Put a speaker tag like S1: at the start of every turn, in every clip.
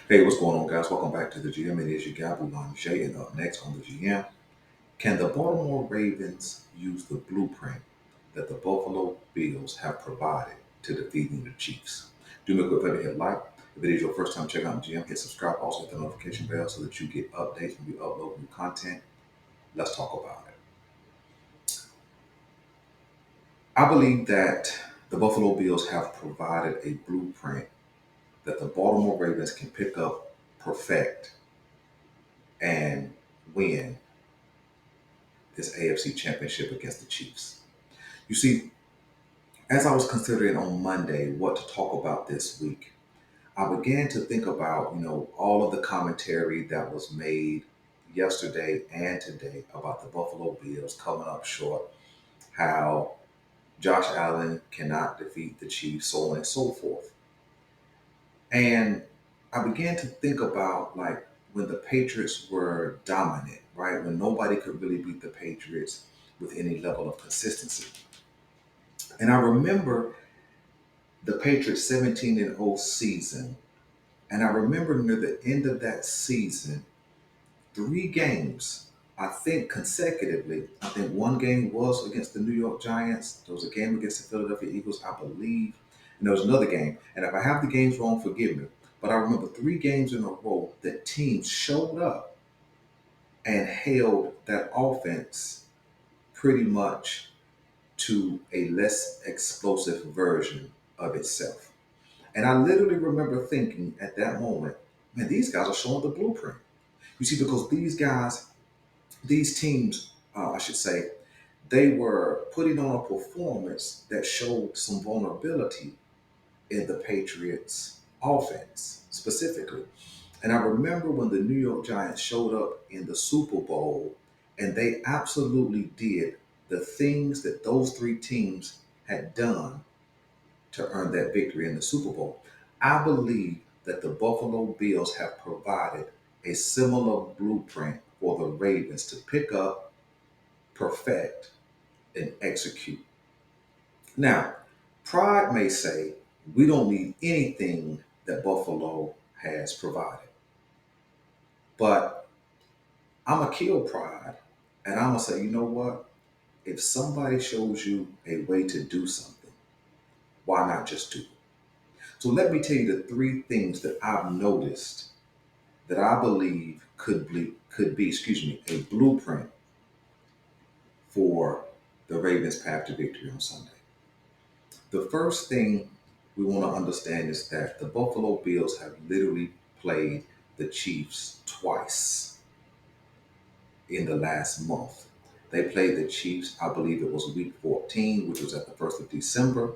S1: Hey, what's going on, guys? Welcome back to the GM. It is your guy, Boulan J. And up next on the GM, can the Baltimore Ravens use the blueprint that the Buffalo Bills have provided to defeating the Chiefs? Do me a quick favor, hit like. If it is your first time checking out the GM, hit subscribe. Also, hit the notification bell so that you get updates when we upload new content. Let's talk about it. I believe that the Buffalo Bills have provided a blueprint that the Baltimore Ravens can pick up, perfect, and win this AFC Championship against the Chiefs. You see, as I was considering on Monday what to talk about this week, I began to think about, all of the commentary that was made yesterday and today about the Buffalo Bills coming up short, how Josh Allen cannot defeat the Chiefs, so on and so forth. And I began to think about like when the Patriots were dominant, right? When nobody could really beat the Patriots with any level of consistency. And I remember the Patriots 17-0 season. And I remember near the end of that season, three games, I think consecutively. I think one game was against the New York Giants. There was a game against the Philadelphia Eagles, I believe. And there was another game. And if I have the games wrong, forgive me. But I remember three games in a row that teams showed up and held that offense pretty much to a less explosive version of itself. And I literally remember thinking at that moment, man, these guys are showing the blueprint. You see, because these guys, these teams, I should say, they were putting on a performance that showed some vulnerability in the Patriots' offense specifically. And I remember when the New York Giants showed up in the Super Bowl and they absolutely did the things that those three teams had done to earn that victory in the Super Bowl. I believe that the Buffalo Bills have provided a similar blueprint for the Ravens to pick up, perfect, and execute. Now, pride may say we don't need anything that Buffalo has provided, but I'm going to kill pride and I'm going to say, you know what? If somebody shows you a way to do something, why not just do it? So let me tell you the three things that I've noticed that I believe could be, a blueprint for the Ravens' path to victory on Sunday. The first thing we want to understand is that the Buffalo Bills have literally played the Chiefs twice in the last month. They played the Chiefs, I believe it was week 14, which was at the 1st of December,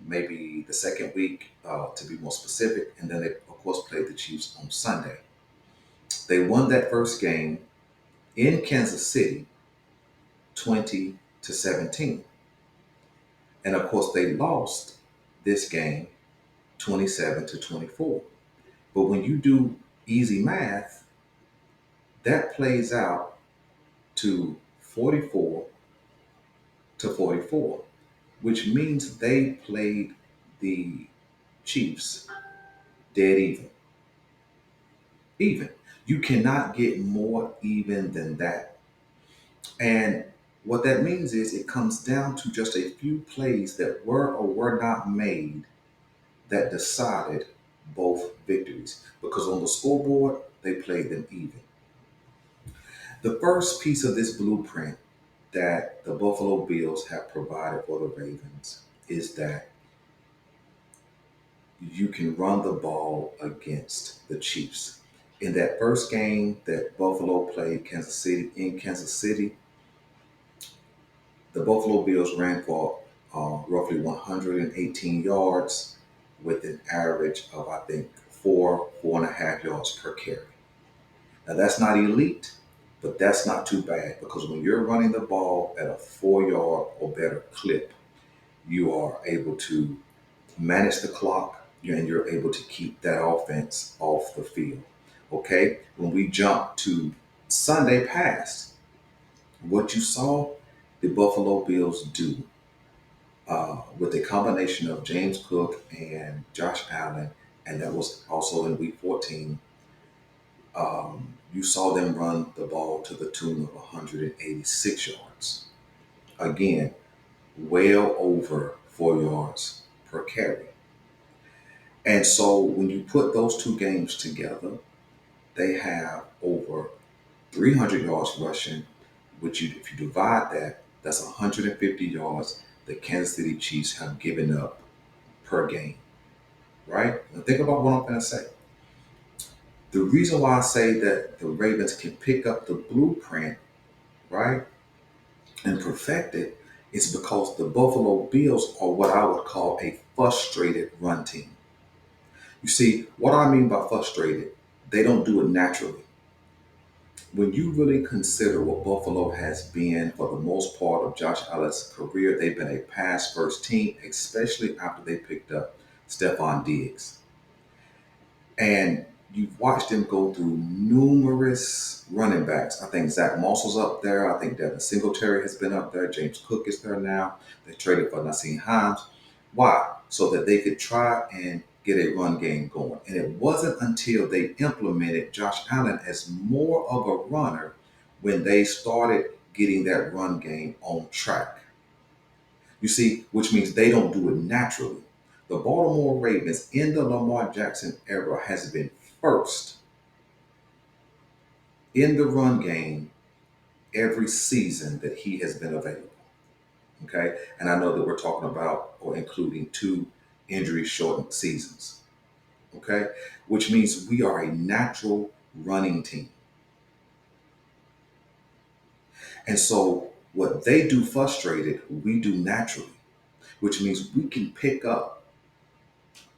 S1: maybe the second week, to be more specific. And then they, of course, played the Chiefs on Sunday. They won that first game in Kansas City 20-17. And of course, they lost this game 27-24. But when you do easy math, that plays out to 44-44, which means they played the Chiefs dead even. Even. You cannot get more even than that. And what that means is it comes down to just a few plays that were or were not made that decided both victories. Because on the scoreboard, they played them even. The first piece of this blueprint that the Buffalo Bills have provided for the Ravens is that you can run the ball against the Chiefs. In that first game that Buffalo played Kansas City in Kansas City, the Buffalo Bills ran for roughly 118 yards with an average of, I think, 4.5 yards per carry. Now, that's not elite, but that's not too bad because when you're running the ball at a 4 yard or better clip, you are able to manage the clock and you're able to keep that offense off the field. Okay? When we jump to Sunday past, what you saw the Buffalo Bills do with a combination of James Cook and Josh Allen, and that was also in week 14. You saw them run the ball to the tune of 186 yards. Again, well over 4 yards per carry. And so when you put those two games together, they have over 300 yards rushing, which if you divide that, that's 150 yards the Kansas City Chiefs have given up per game, right? Now think about what I'm going to say. The reason why I say that the Ravens can pick up the blueprint, right, and perfect it is because the Buffalo Bills are what I would call a frustrated run team. You see, what I mean by frustrated, they don't do it naturally. When you really consider what Buffalo has been for the most part of Josh Allen's career, they've been a pass first team, especially after they picked up Stephon Diggs. And you've watched him go through numerous running backs. I think Zach Moss was up there. I think Devin Singletary has been up there. James Cook is there now. They traded for Nassim Himes. Why? So that they could try and get a run game going. And it wasn't until they implemented Josh Allen as more of a runner when they started getting that run game on track. You see, which means they don't do it naturally. The Baltimore Ravens in the Lamar Jackson era has been first in the run game every season that he has been available. Okay. And I know that we're talking about or including two injury shortened seasons. Okay. Which means we are a natural running team. And so what they do frustrated, we do naturally, which means we can pick up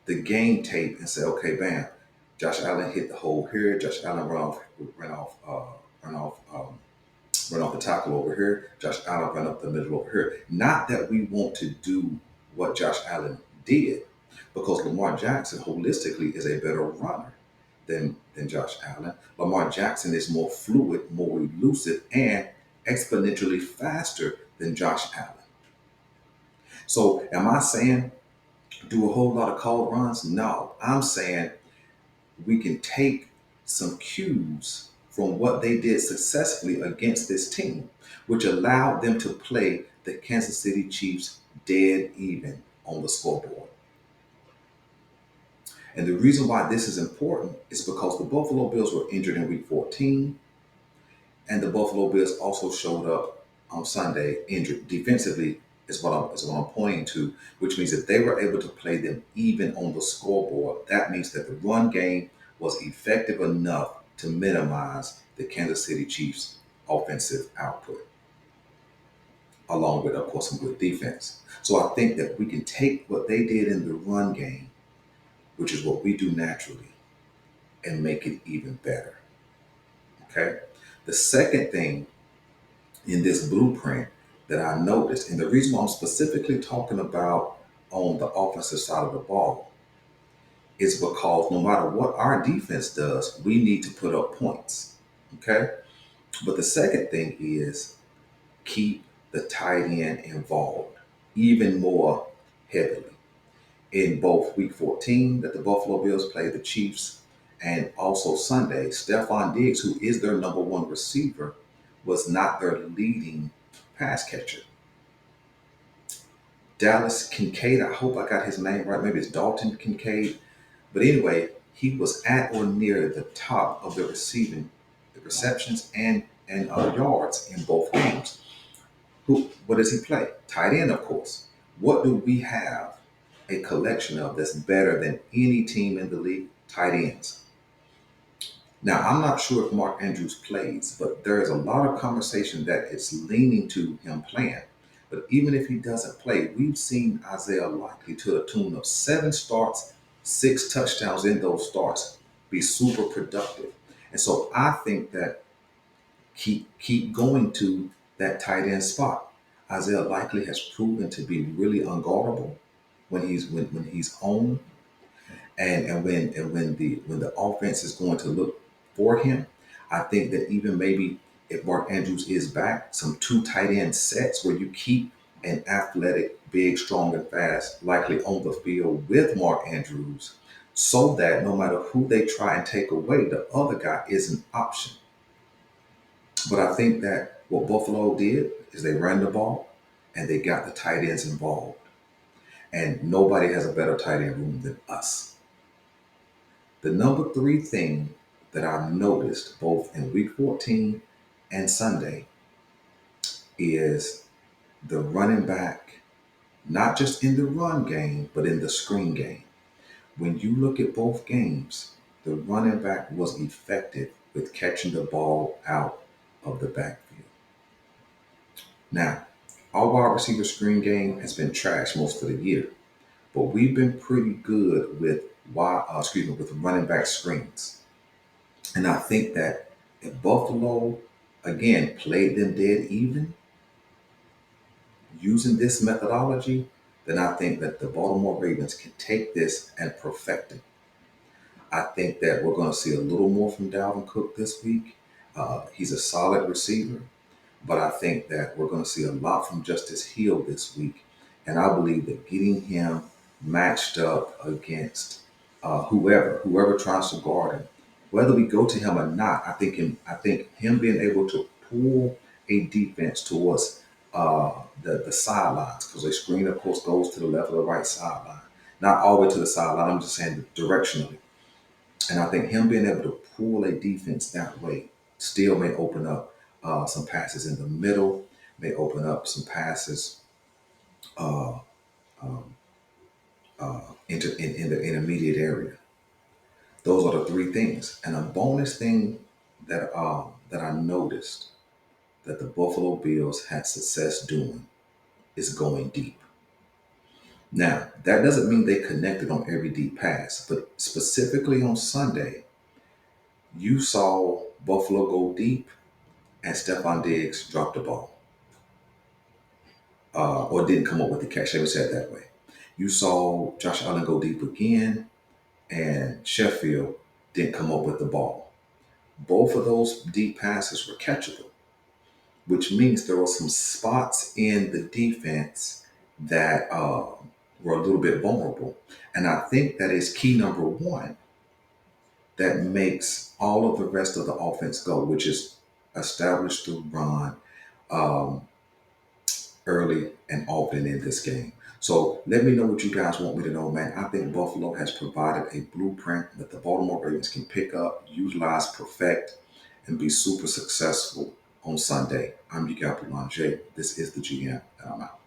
S1: the game tape and say, okay, bam, Josh Allen hit the hole here. Josh Allen ran off, ran off, run off the tackle over here. Josh Allen ran up the middle over here. Not that we want to do what Josh Allen did, because Lamar Jackson holistically is a better runner than Josh Allen. Lamar Jackson is more fluid, more elusive, and exponentially faster than Josh Allen. So am I saying do a whole lot of call runs? No, I'm saying we can take some cues from what they did successfully against this team, which allowed them to play the Kansas City Chiefs dead even on the scoreboard. And the reason why this is important is because the Buffalo Bills were injured in week 14, and the Buffalo Bills also showed up on Sunday injured defensively is what I'm pointing to, which means that they were able to play them even on the scoreboard. That means that the run game was effective enough to minimize the Kansas City Chiefs' offensive output, along with, of course, some good defense. So I think that we can take what they did in the run game, which is what we do naturally, and make it even better. Okay? The second thing in this blueprint that I noticed, and the reason why I'm specifically talking about on the offensive side of the ball is because no matter what our defense does, we need to put up points. Okay? But the second thing is keep the tight end involved even more heavily. In both week 14 that the Buffalo Bills played the Chiefs and also Sunday, Stephon Diggs, who is their number one receiver, was not their leading pass catcher. Dallas Kincaid, I hope I got his name right. Maybe it's Dalton Kincaid. But anyway, he was at or near the top of the receptions and yards in both games. What does he play? Tight end, of course. What do we have a collection of that's better than any team in the league? Tight ends. Now, I'm not sure if Mark Andrews plays, but there is a lot of conversation that it's leaning to him playing. But even if he doesn't play, we've seen Isaiah Likely to the tune of 7 starts, 6 touchdowns in those starts be super productive. And so I think that keep going to that tight end spot. Isaiah Likely has proven to be really unguardable when he's on, and when the offense is going to look for him. I think that even maybe if Mark Andrews is back, some 2 tight end sets where you keep an athletic, big, strong, and fast Likely on the field with Mark Andrews, so that no matter who they try and take away, the other guy is an option. But I think that what Buffalo did is they ran the ball and they got the tight ends involved. And nobody has a better tight end room than us. The number three thing that I've noticed both in week 14 and Sunday is the running back, not just in the run game, but in the screen game. When you look at both games, the running back was effective with catching the ball out of the backfield. Now, our wide receiver screen game has been trash most of the year, but we've been pretty good with with running back screens. And I think that if Buffalo again played them dead even using this methodology, then I think that the Baltimore Ravens can take this and perfect it. I think that we're going to see a little more from Dalvin Cook this week. He's a solid receiver, but I think that we're going to see a lot from Justice Hill this week. And I believe that getting him matched up against whoever tries to guard him, whether we go to him or not, I think him being able to pull a defense towards the sidelines, because a screen, of course, goes to the left or the right sideline, not all the way to the sideline. I'm just saying directionally. And I think him being able to pull a defense that way still may open up some passes in the middle, may open up some passes uh, um, in the intermediate area. Those are the three things. And a bonus thing that I noticed that the Buffalo Bills had success doing is going deep. Now, that doesn't mean they connected on every deep pass, but specifically on Sunday, you saw Buffalo go deep and Stephon Diggs dropped the ball, or didn't come up with the catch. Let me say it that way. You saw Josh Allen go deep again, and Sheffield didn't come up with the ball. Both of those deep passes were catchable, which means there were some spots in the defense that were a little bit vulnerable. And I think that is key number one that makes all of the rest of the offense go, which is establish the run, um, early and often in this game. So let me know what you guys want me to know, man. I think Buffalo has provided a blueprint that the Baltimore Ravens can pick up, utilize, perfect, and be super successful on Sunday. I'm Miguel Boulanger. This is the GM, and I'm out.